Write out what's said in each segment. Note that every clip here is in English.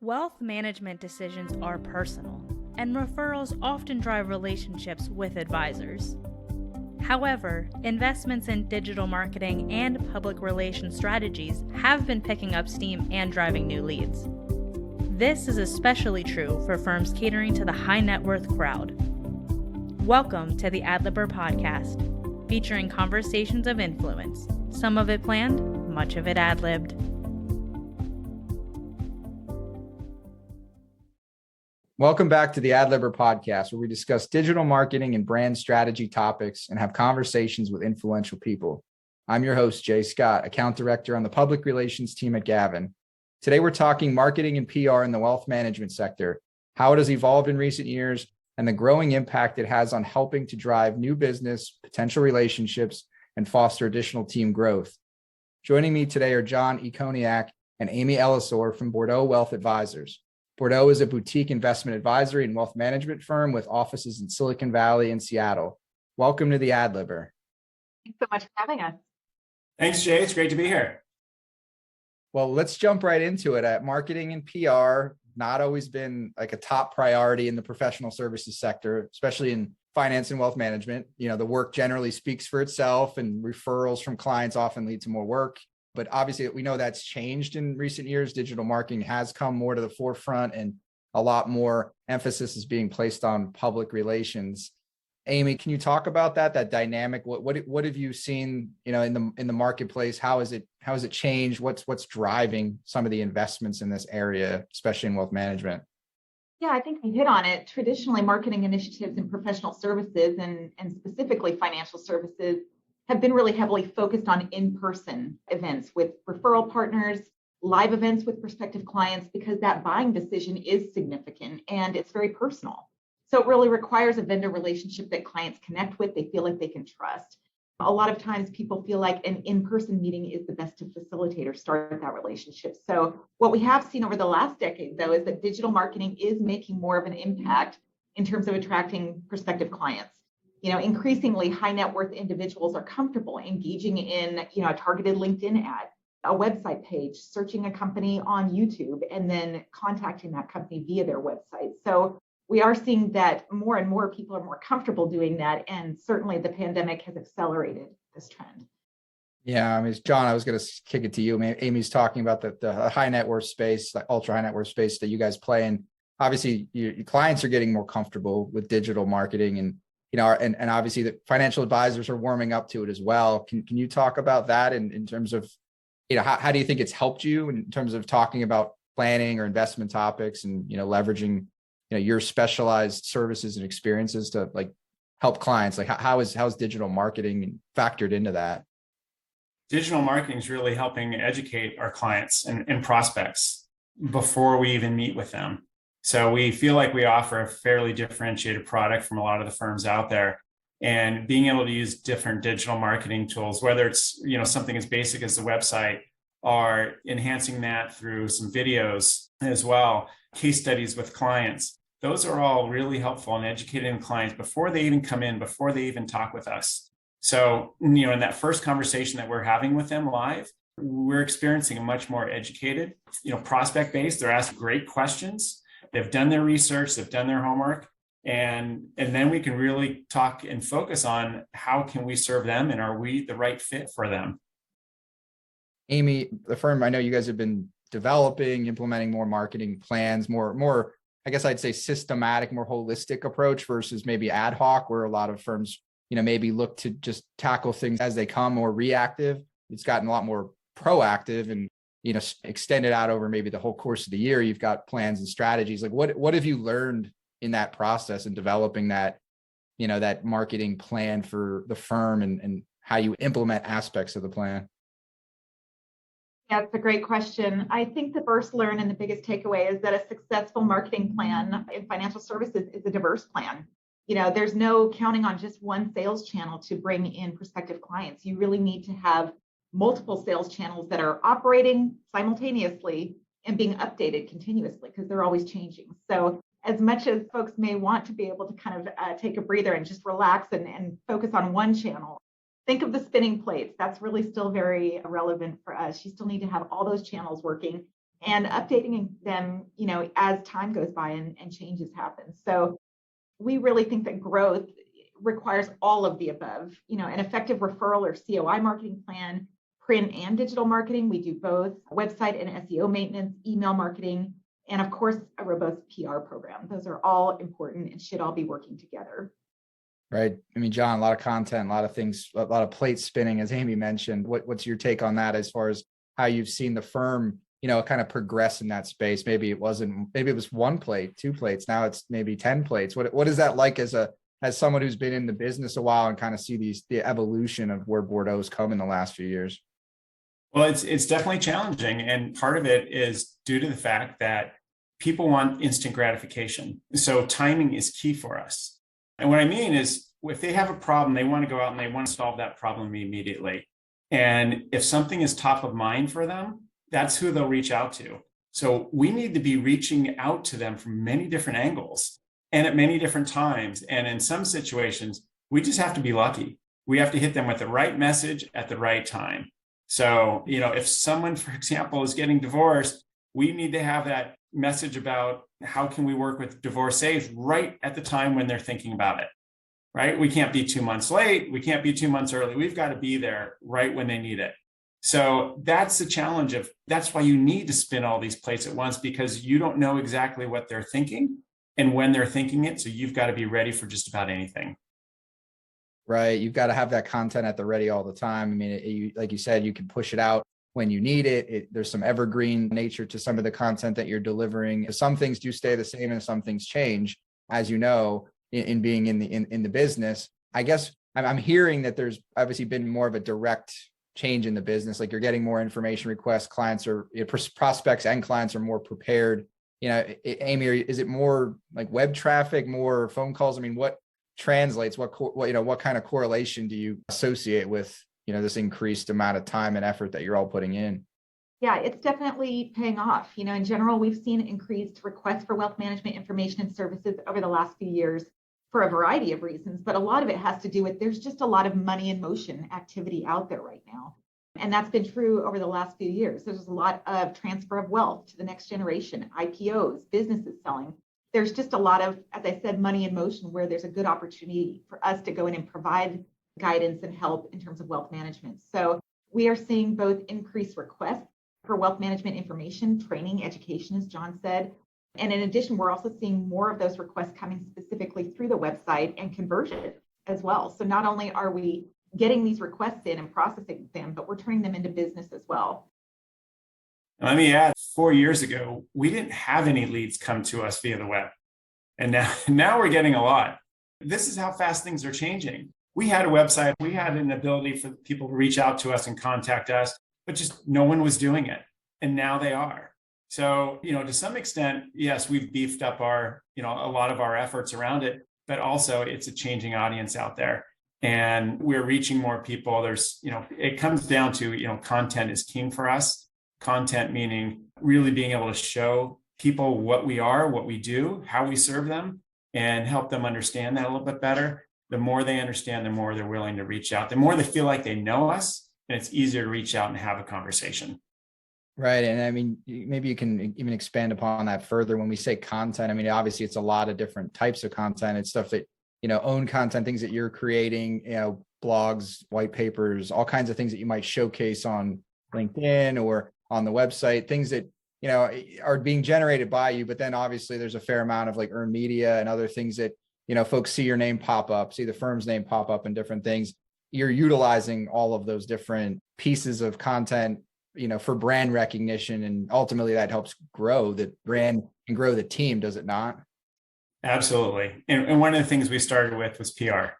Wealth management decisions are personal, and referrals often drive relationships with advisors. However, investments in digital marketing and public relations strategies have been picking up steam and driving new leads. This is especially true for firms catering to the high net worth crowd. Welcome to the Adlibber Podcast, featuring conversations of influence, some of it planned, much of it ad-libbed. Welcome back to the Adlibber Podcast, where we discuss digital marketing and brand strategy topics and have conversations with influential people. I'm your host, Jay Scott, Account Director on the Public Relations team at Gavin. Today, we're talking marketing and PR in the wealth management sector, how it has evolved in recent years, and the growing impact it has on helping to drive new business, potential relationships, and foster additional team growth. Joining me today are John Ikoniak and Amy Ellisor from Bordeaux Wealth Advisors. Bordeaux is a boutique investment advisory and wealth management firm with offices in Silicon Valley and Seattle. Welcome to the Adlibber. Thanks so much for having us. Thanks, Jay. It's great to be here. Well, let's jump right into it. Marketing and PR, not always been like a top priority in the professional services sector, especially in finance and wealth management. You know, the work generally speaks for itself and referrals from clients often lead to more work. But obviously, we know that's changed in recent years. Digital marketing has come more to the forefront and a lot more emphasis is being placed on public relations. Amy, can you talk about that dynamic? What have you seen, in the marketplace? How has it changed? What's driving some of the investments in this area, especially in wealth management? Yeah, I think you hit on it. Traditionally, marketing initiatives in professional services and specifically financial services have been really heavily focused on in-person events with referral partners, live events with prospective clients, because that buying decision is significant and it's very personal. So it really requires a vendor relationship that clients connect with, they feel like they can trust. A lot of times people feel like an in-person meeting is the best to facilitate or start that relationship. So what we have seen over the last decade, though, is that digital marketing is making more of an impact in terms of attracting prospective clients. Increasingly high net worth individuals are comfortable engaging in, a targeted LinkedIn ad, a website page, searching a company on YouTube, and then contacting that company via their website. So we are seeing that more and more people are more comfortable doing that. And certainly the pandemic has accelerated this trend. Yeah, I mean, John, I was going to kick it to you. Amy's talking about the high net worth space, like ultra high net worth space that you guys play in. Obviously, your clients are getting more comfortable with digital marketing and obviously the financial advisors are warming up to it as well. Can you talk about that in terms of, how do you think it's helped you in terms of talking about planning or investment topics and, leveraging, your specialized services and experiences to help clients? Like how is digital marketing factored into that? Digital marketing is really helping educate our clients and prospects before we even meet with them. So we feel like we offer a fairly differentiated product from a lot of the firms out there, and being able to use different digital marketing tools, whether it's, something as basic as the website or enhancing that through some videos as well, case studies with clients. Those are all really helpful in educating clients before they even come in, before they even talk with us. So, in that first conversation that we're having with them live, we're experiencing a much more educated, prospect base. They're asked great questions. They've done their research, they've done their homework, and then we can really talk and focus on how can we serve them and are we the right fit for them. Amy, the firm, I know you guys have been developing, implementing more marketing plans, more, I guess I'd say systematic, more holistic approach versus maybe ad hoc, where a lot of firms, maybe look to just tackle things as they come, more reactive. It's gotten a lot more proactive and extend it out over maybe the whole course of the year. You've got plans and strategies. Like what have you learned in that process and developing that, that marketing plan for the firm and how you implement aspects of the plan? Yeah, it's a great question. I think the first learn and the biggest takeaway is that a successful marketing plan in financial services is a diverse plan. There's no counting on just one sales channel to bring in prospective clients. You really need to have multiple sales channels that are operating simultaneously and being updated continuously because they're always changing. So as much as folks may want to be able to kind of take a breather and just relax and focus on one channel, think of the spinning plates. That's really still very relevant for us. You still need to have all those channels working and updating them, as time goes by and changes happen. So we really think that growth requires all of the above, an effective referral or COI marketing plan, print and digital marketing. We do both website and SEO maintenance, email marketing, and of course, a robust PR program. Those are all important and should all be working together. Right. I mean, John, a lot of content, a lot of things, a lot of plates spinning, as Amy mentioned. What's your take on that as far as how you've seen the firm, kind of progress in that space? Maybe it was one plate, 2 plates. Now it's maybe 10 plates. What is that like as someone who's been in the business a while and kind of see the evolution of where Bordeaux's come in the last few years? Well, it's definitely challenging. And part of it is due to the fact that people want instant gratification. So timing is key for us. And what I mean is, if they have a problem, they want to go out and they want to solve that problem immediately. And if something is top of mind for them, that's who they'll reach out to. So we need to be reaching out to them from many different angles and at many different times. And in some situations, we just have to be lucky. We have to hit them with the right message at the right time. So, if someone, for example, is getting divorced, we need to have that message about how can we work with divorcees right at the time when they're thinking about it, right? We can't be 2 months late. We can't be 2 months early. We've got to be there right when they need it. So that's the challenge that's why you need to spin all these plates at once, because you don't know exactly what they're thinking and when they're thinking it. So you've got to be ready for just about anything. Right. You've got to have that content at the ready all the time. I mean, like you said, you can push it out when you need it. There's some evergreen nature to some of the content that you're delivering. Some things do stay the same and some things change, as you know, in being in the business. I guess I'm hearing that there's obviously been more of a direct change in the business. Like, you're getting more information requests. Prospects and clients are more prepared. Amy, is it more like web traffic, more phone calls? I mean, what translates, what kind of correlation do you associate with, this increased amount of time and effort that you're all putting in? Yeah, it's definitely paying off. In general, we've seen increased requests for wealth management information and services over the last few years for a variety of reasons, but a lot of it has to do with there's just a lot of money in motion activity out there right now. And that's been true over the last few years. There's a lot of transfer of wealth to the next generation, IPOs, businesses selling. There's just a lot of, as I said, money in motion, where there's a good opportunity for us to go in and provide guidance and help in terms of wealth management. So we are seeing both increased requests for wealth management information, training, education, as John said. And in addition, we're also seeing more of those requests coming specifically through the website and conversion as well. So not only are we getting these requests in and processing them, but we're turning them into business as well. Let me add, 4 years ago, we didn't have any leads come to us via the web. And now we're getting a lot. This is how fast things are changing. We had a website, we had an ability for people to reach out to us and contact us, but just no one was doing it. And now they are. So, to some extent, yes, we've beefed up a lot of our efforts around it, but also it's a changing audience out there. And we're reaching more people. There's, it comes down to, content is king for us. Content meaning really being able to show people what we are, what we do, how we serve them, and help them understand that a little bit better. The more they understand, the more they're willing to reach out, the more they feel like they know us, and it's easier to reach out and have a conversation. Right. And I mean, maybe you can even expand upon that further. When we say content, I mean, obviously it's a lot of different types of content. It's stuff that, own content, things that you're creating, blogs, white papers, all kinds of things that you might showcase on LinkedIn or on the website, things that, are being generated by you. But then obviously there's a fair amount of like earned media and other things that, folks see your name pop up, see the firm's name pop up and different things. You're utilizing all of those different pieces of content, for brand recognition. And ultimately that helps grow the brand and grow the team, does it not? Absolutely. And one of the things we started with was PR.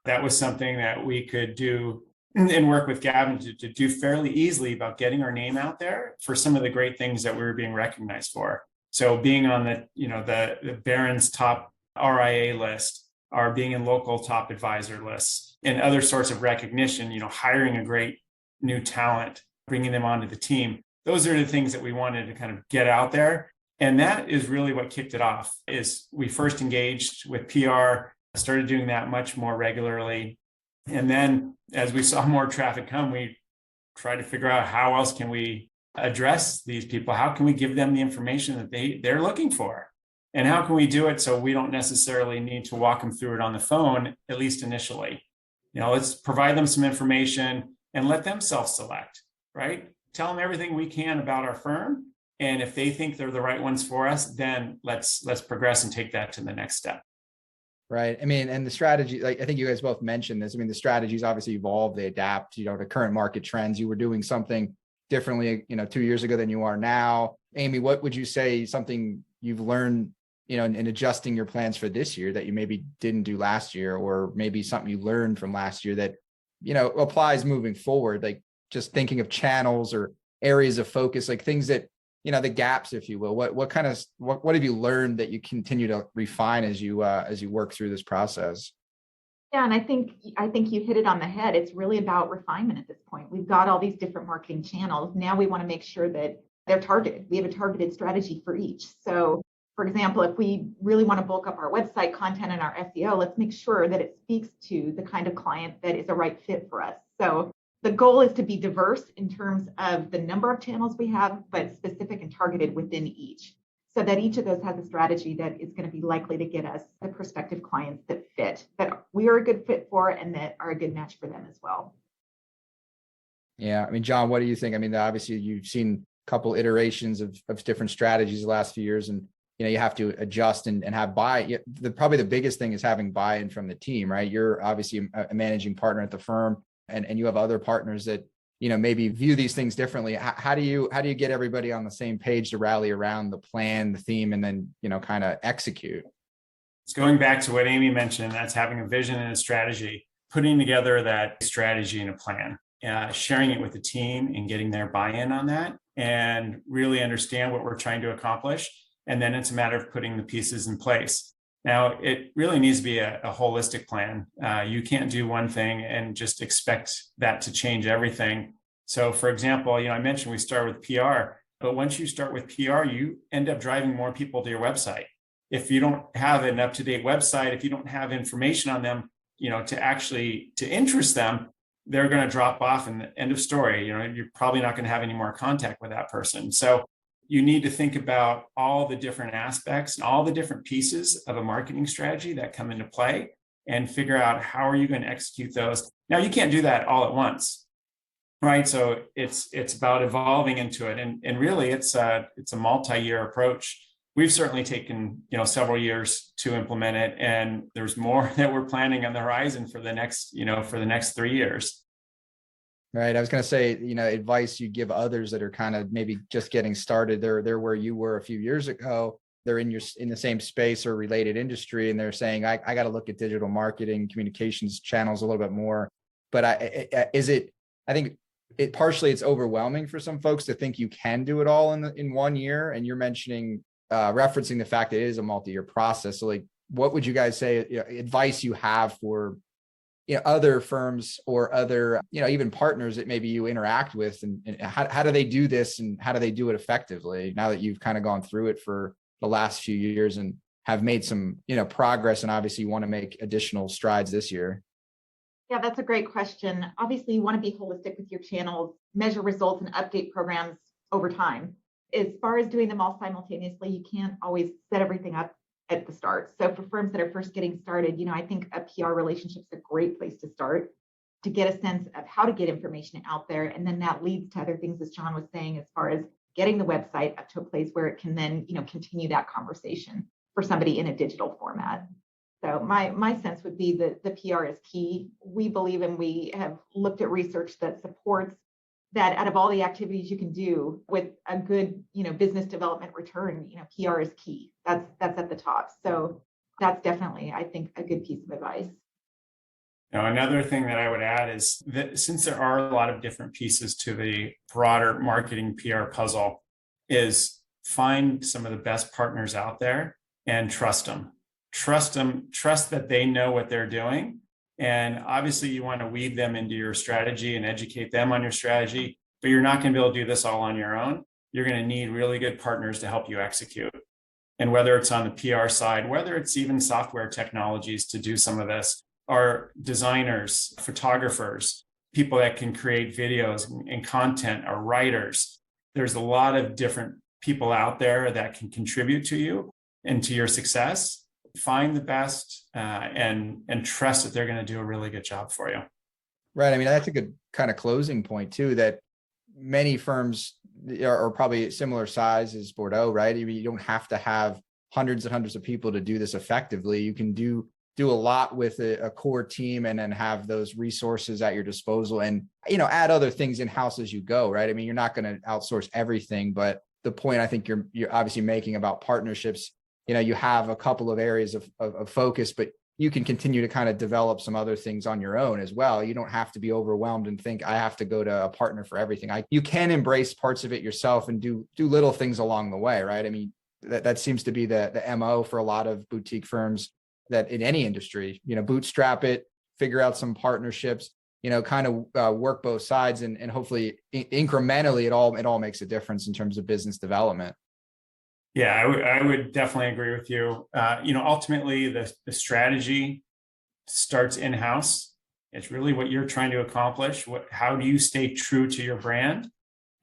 That was something that we could do and work with Gavin to do fairly easily about getting our name out there for some of the great things that we were being recognized for. So being on the Barron's top RIA list, or being in local top advisor lists, and other sorts of recognition, hiring a great new talent, bringing them onto the team. Those are the things that we wanted to kind of get out there. And that is really what kicked it off. Is we first engaged with PR, started doing that much more regularly. And then as we saw more traffic come, we tried to figure out how else can we address these people? How can we give them the information that they're looking for? And how can we do it so we don't necessarily need to walk them through it on the phone, at least initially? Let's provide them some information and let them self-select, right? Tell them everything we can about our firm. And if they think they're the right ones for us, then let's progress and take that to the next step. Right. I mean, and the strategy, like I think you guys both mentioned this. I mean, the strategies obviously evolve, they adapt, to current market trends. You were doing something differently, 2 years ago than you are now. Amy, what would you say something you've learned, in adjusting your plans for this year that you maybe didn't do last year, or maybe something you learned from last year that, applies moving forward, like just thinking of channels or areas of focus, like things that, the gaps, if you will, what have you learned that you continue to refine as you work through this process? Yeah, and I think you hit it on the head. It's really about refinement at this point. We've got all these different marketing channels. Now we want to make sure that they're targeted. We have a targeted strategy for each. So, for example, if we really want to bulk up our website content and our SEO, let's make sure that it speaks to the kind of client that is a right fit for us. So the goal is to be diverse in terms of the number of channels we have, but specific and targeted within each, so that each of those has a strategy that is going to be likely to get us the prospective clients that fit, that we are a good fit for, and that are a good match for them as well. Yeah. I mean, John, what do you think? I mean, obviously you've seen a couple iterations of different strategies the last few years, and you have to adjust and have probably the biggest thing is having buy-in from the team, right? You're obviously a managing partner at the firm, and you have other partners that, maybe view these things differently. How do you get everybody on the same page to rally around the plan, the theme, and then, kind of execute? It's going back to what Amy mentioned. That's having a vision and a strategy, putting together that strategy and a plan, sharing it with the team and getting their buy-in on that, and really understand what we're trying to accomplish. And then it's a matter of putting the pieces in place. Now, it really needs to be a holistic plan. You can't do one thing and just expect that to change everything. So, for example, I mentioned we start with PR, but once you start with PR, you end up driving more people to your website. If you don't have an up-to-date website, if you don't have information on them, to interest them, they're going to drop off and end of story. You're probably not going to have any more contact with that person. So you need to think about all the different aspects and all the different pieces of a marketing strategy that come into play, and figure out how are you going to execute those. Now, you can't do that all at once, right? So it's about evolving into it. And really it's a multi-year approach. We've certainly taken, several years to implement it, and there's more that we're planning on the horizon for the next 3 years. Right. I was going to say, advice you give others that are kind of maybe just getting started. They're where you were a few years ago. They're in the same space or related industry, and they're saying, I got to look at digital marketing, communications channels a little bit more. But I think partially it's overwhelming for some folks to think you can do it all in 1 year. And you're mentioning, referencing the fact that it is a multi-year process. So like, what would you guys say, advice you have for other firms or other, even partners that maybe you interact with, and how do they do this, and how do they do it effectively now that you've kind of gone through it for the last few years and have made some, progress, and obviously you want to make additional strides this year? Yeah, that's a great question. Obviously, you want to be holistic with your channels, measure results, and update programs over time. As far as doing them all simultaneously, you can't always set everything up at the start. So for firms that are first getting started, I think a PR relationship is a great place to start, to get a sense of how to get information out there. And then that leads to other things, as John was saying, as far as getting the website up to a place where it can then, continue that conversation for somebody in a digital format. So my sense would be that the PR is key. We believe, and we have looked at research that supports that out of all the activities you can do with a good, business development return, PR is key. That's at the top. So that's definitely, I think, a good piece of advice. Now, another thing that I would add is that since there are a lot of different pieces to the broader marketing PR puzzle, is find some of the best partners out there and trust them. Trust that they know what they're doing. And obviously you want to weave them into your strategy and educate them on your strategy, but you're not going to be able to do this all on your own. You're going to need really good partners to help you execute. And whether it's on the PR side, whether it's even software technologies to do some of this, or designers, photographers, people that can create videos and content, or writers, there's a lot of different people out there that can contribute to you and to your success. Find the best and trust that they're going to do a really good job for you. Right. I mean, that's a good kind of closing point too, that many firms are probably similar size as Bordeaux, right? I mean, you don't have to have hundreds and hundreds of people to do this effectively. You can do a lot with a core team and then have those resources at your disposal and, add other things in-house as you go, right? I mean, you're not going to outsource everything, but the point I think you're obviously making about partnerships, you have a couple of areas of focus, but you can continue to kind of develop some other things on your own as well. You don't have to be overwhelmed and think I have to go to a partner for everything. You can embrace parts of it yourself and do little things along the way, right? I mean, that seems to be the MO for a lot of boutique firms that in any industry, bootstrap it, figure out some partnerships, kind of work both sides and hopefully incrementally it all makes a difference in terms of business development. Yeah, I would definitely agree with you. Ultimately the strategy starts in-house. It's really what you're trying to accomplish. How do you stay true to your brand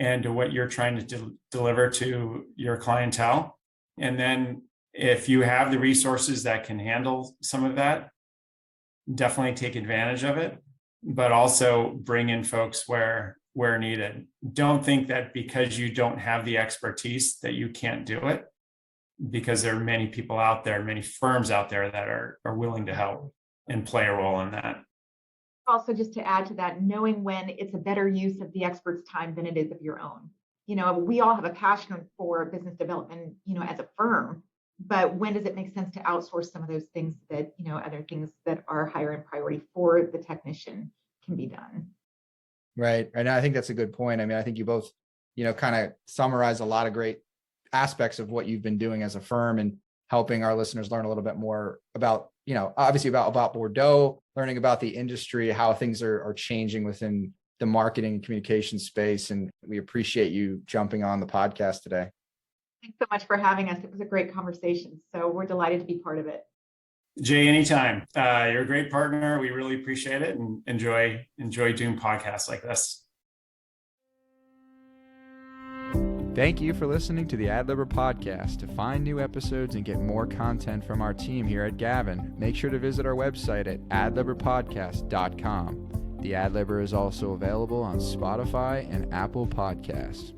and to what you're trying to deliver to your clientele? And then if you have the resources that can handle some of that, definitely take advantage of it, but also bring in folks where needed. Don't think that because you don't have the expertise that you can't do it, because there are many people out there, many firms out there that are willing to help and play a role in that. Also, just to add to that, knowing when it's a better use of the expert's time than it is of your own. We all have a passion for business development, as a firm, but when does it make sense to outsource some of those things that, other things that are higher in priority for the technician can be done. Right. And I think that's a good point. I mean, I think you both, kind of summarize a lot of great aspects of what you've been doing as a firm and helping our listeners learn a little bit more about, obviously about Bordeaux, learning about the industry, how things are changing within the marketing and communication space. And we appreciate you jumping on the podcast today. Thanks so much for having us. It was a great conversation. So we're delighted to be part of it. Jay, anytime. You're a great partner. We really appreciate it and enjoy doing podcasts like this. Thank you for listening to the AdLibber podcast. To find new episodes and get more content from our team here at Gavin, make sure to visit our website at adlibberpodcast.com. The AdLibber is also available on Spotify and Apple Podcasts.